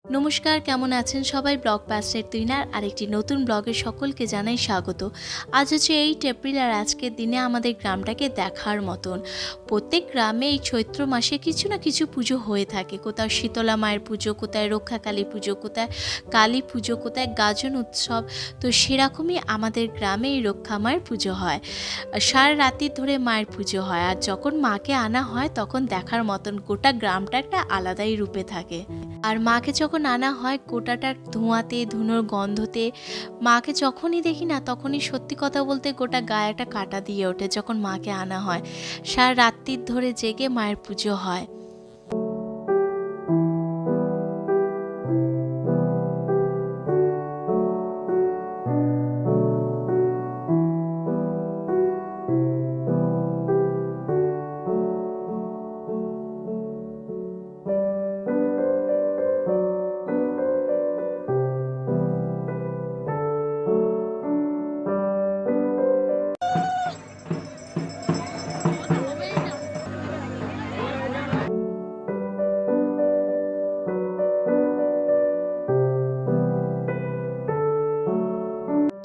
নমস্কার, কেমন আছেন সবাই? ব্লগ পাস্টের তুইনার আরেকটি নতুন ব্লগে সকলকে জানাই স্বাগত। আজ হচ্ছে 8 এপ্রিল আর আজকের দিনে আমাদের গ্রামটাকে দেখার মতন। প্রত্যেক গ্রামে এই চৈত্র মাসে কিছু না কিছু পুজো হয়ে থাকে। কোথাও শীতলা মায়ের পুজো, কোথায় রক্ষাকালী পুজো, কোথায় কালী পুজো, কোথায় গাজন উৎসব। তো সেরকমই আমাদের গ্রামে এই রক্ষা মায়ের পুজো হয়। সারা রাতি ধরে মায়ের পুজো হয়, আর যখন মাকে আনা হয় তখন দেখার মতন গোটা গ্রামটা একটা আলাদাই রূপে থাকে। আর মাকে যখন আনা হয় গোটাটা ধোঁয়াতে, ধুনোর গন্ধতে মাকে যখনই দেখি না তখনই সত্যি কথা বলতে গোটা গায়ে একটা কাঁটা দিয়ে ওঠে। যখন মাকে আনা হয় সারা রাত্রির ধরে জেগে মায়ের পুজো হয়।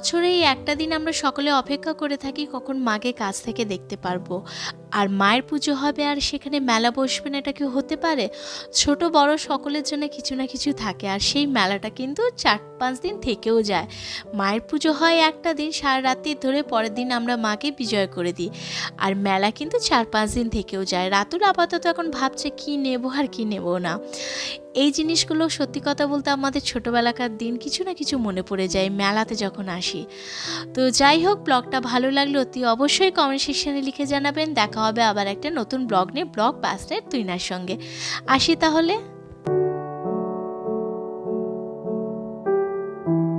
বছরে এই একটা দিন আমরা সকলে অপেক্ষা করে থাকি কখন মাকে কাছ থেকে দেখতে পারবো, আর মায়ের পুজো হবে আর সেখানে মেলা বসবে না, এটা কি হতে পারে? ছোট বড় সকলের জন্য কিছু না কিছু থাকে, আর সেই মেলাটা কিন্তু 4-5 দিন থেকেও যায়। মায়ের পুজো হয় একটা দিন সারা রাত্রি ধরে, পরের দিন আমরা মাকে বিজয় করে দিই। আর মেলা কিন্তু 4-5 দিন থেকেও যায়। রাতুল আপাতত এখন ভাবছে কি নেব আর কি নেব না। এই জিনিসগুলো সত্যি কথা বলতে আমাদের ছোটোবেলাকার দিন কিছু না কিছু মনে পড়ে যায় মেলাতে যখন আসি। তো যাই হোক, ব্লগটা ভালো লাগলে অতি অবশ্যই কমেন্ট সেকশনে লিখে জানাবেন। দেখা হবে আবার একটা নতুন ব্লগ নিয়ে, ব্লগ পাস্টের তুইনার সঙ্গে। আসি তাহলে।